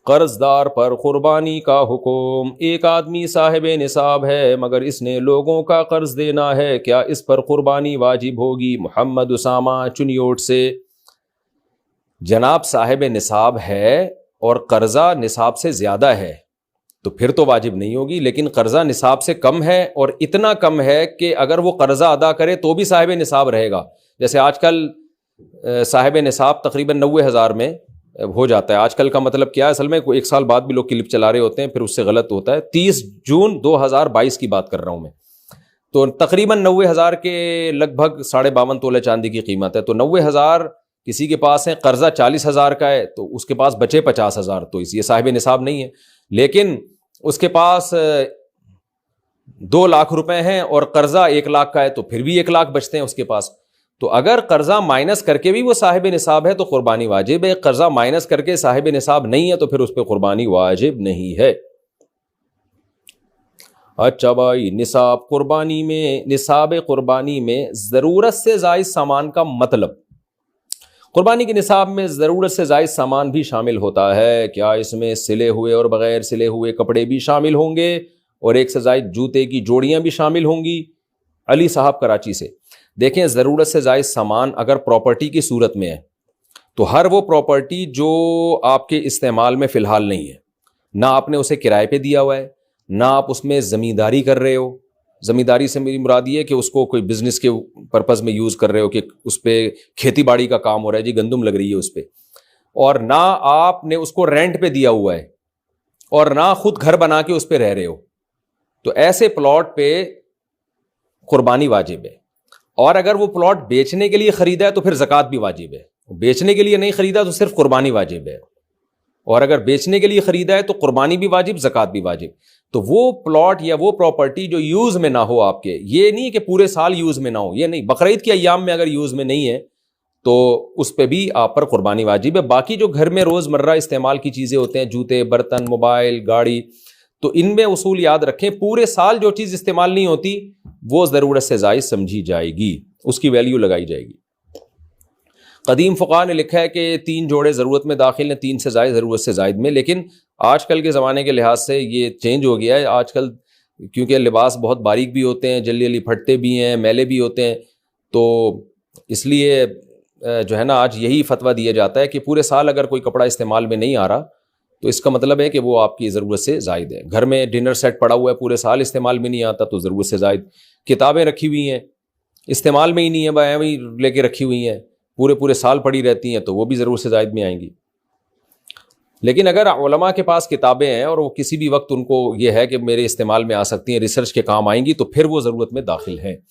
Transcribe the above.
قرض دار پر قربانی کا حکم۔ ایک آدمی صاحب نصاب ہے مگر اس نے لوگوں کا قرض دینا ہے، کیا اس پر قربانی واجب ہوگی؟ محمد اسامہ چنیوٹ سے۔ جناب صاحب نصاب ہے اور قرضہ نصاب سے زیادہ ہے تو پھر تو واجب نہیں ہوگی، لیکن قرضہ نصاب سے کم ہے اور اتنا کم ہے کہ اگر وہ قرضہ ادا کرے تو بھی صاحب نصاب رہے گا۔ جیسے آج کل صاحب نصاب تقریباً 90,000 میں ہو جاتا ہے۔ آج کل کا مطلب کیا ہے؟ اصل میں ایک سال بعد بھی لوگ کلپ چلا رہے ہوتے ہیں، پھر اس سے غلط ہوتا ہے۔ 30 جون 2022 کی بات کر رہا ہوں میں، تو تقریباً 90,000 کے لگ بھگ 52.5 تولے چاندی کی قیمت ہے۔ تو 90,000 کسی کے پاس ہے، قرضہ 40,000 کا ہے تو اس کے پاس بچے 50,000، تو اس یہ صاحب نصاب نہیں ہے۔ لیکن اس کے پاس 2 لاکھ روپے ہیں اور قرضہ 1 لاکھ کا ہے تو پھر بھی 1 لاکھ بچتے ہیں اس کے پاس۔ تو اگر قرضہ مائنس کر کے بھی وہ صاحب نصاب ہے تو قربانی واجب ہے، قرضہ مائنس کر کے صاحب نصاب نہیں ہے تو پھر اس پہ قربانی واجب نہیں ہے۔ اچھا بھائی، نصاب قربانی میں ضرورت سے زائد سامان کا مطلب، قربانی کے نصاب میں ضرورت سے زائد سامان بھی شامل ہوتا ہے، کیا اس میں سلے ہوئے اور بغیر سلے ہوئے کپڑے بھی شامل ہوں گے اور 1 سے زائد جوتے کی جوڑیاں بھی شامل ہوں گی؟ علی صاحب کراچی سے۔ دیکھیں، ضرورت سے زائد سامان اگر پراپرٹی کی صورت میں ہے تو ہر وہ پراپرٹی جو آپ کے استعمال میں فی الحال نہیں ہے، نہ آپ نے اسے کرائے پہ دیا ہوا ہے، نہ آپ اس میں زمینداری کر رہے ہو، زمینداری سے میری مراد یہ ہے کہ اس کو کوئی بزنس کے پرپز میں یوز کر رہے ہو کہ اس پہ کھیتی باڑی کا کام ہو رہا ہے، جی گندم لگ رہی ہے اس پہ، اور نہ آپ نے اس کو رینٹ پہ دیا ہوا ہے اور نہ خود گھر بنا کے اس پہ رہ رہے ہو، تو ایسے پلاٹ پہ قربانی واجب ہے۔ اور اگر وہ پلاٹ بیچنے کے لیے خریدا ہے تو پھر زکوٰۃ بھی واجب ہے، بیچنے کے لیے نہیں خریدا تو صرف قربانی واجب ہے، اور اگر بیچنے کے لیے خریدا ہے تو قربانی بھی واجب، زکوٰۃ بھی واجب۔ تو وہ پلاٹ یا وہ پراپرٹی جو یوز میں نہ ہو آپ کے، یہ نہیں کہ پورے سال یوز میں نہ ہو، یہ نہیں، بقرعید کے ایام میں اگر یوز میں نہیں ہے تو اس پہ بھی آپ پر قربانی واجب ہے۔ باقی جو گھر میں روز مرہ استعمال کی چیزیں ہوتے ہیں، جوتے، برتن، موبائل، گاڑی، تو ان میں اصول یاد رکھیں، پورے سال جو چیز استعمال نہیں ہوتی وہ ضرورت سے زائد سمجھی جائے گی، اس کی ویلیو لگائی جائے گی۔ قدیم فقہاء نے لکھا ہے کہ 3 جوڑے ضرورت میں داخل ہیں، 3 سے زائد ضرورت سے زائد میں، لیکن آج کل کے زمانے کے لحاظ سے یہ چینج ہو گیا ہے۔ آج کل کیونکہ لباس بہت باریک بھی ہوتے ہیں، جلدی جلدی پھٹتے بھی ہیں، میلے بھی ہوتے ہیں، تو اس لیے جو ہے نا آج یہی فتویٰ دیا جاتا ہے کہ پورے سال اگر کوئی کپڑا استعمال میں نہیں آ رہا تو اس کا مطلب ہے کہ وہ آپ کی ضرورت سے زائد ہے۔ گھر میں ڈنر سیٹ پڑا ہوا ہے، پورے سال استعمال میں نہیں آتا تو ضرورت سے زائد۔ کتابیں رکھی ہوئی ہیں، استعمال میں ہی نہیں ہے، بھائی وہی لے کے رکھی ہوئی ہیں، پورے سال پڑی رہتی ہیں تو وہ بھی ضرورت سے زائد میں آئیں گی۔ لیکن اگر علماء کے پاس کتابیں ہیں اور وہ کسی بھی وقت ان کو یہ ہے کہ میرے استعمال میں آ سکتی ہیں، ریسرچ کے کام آئیں گی، تو پھر وہ ضرورت میں داخل ہیں۔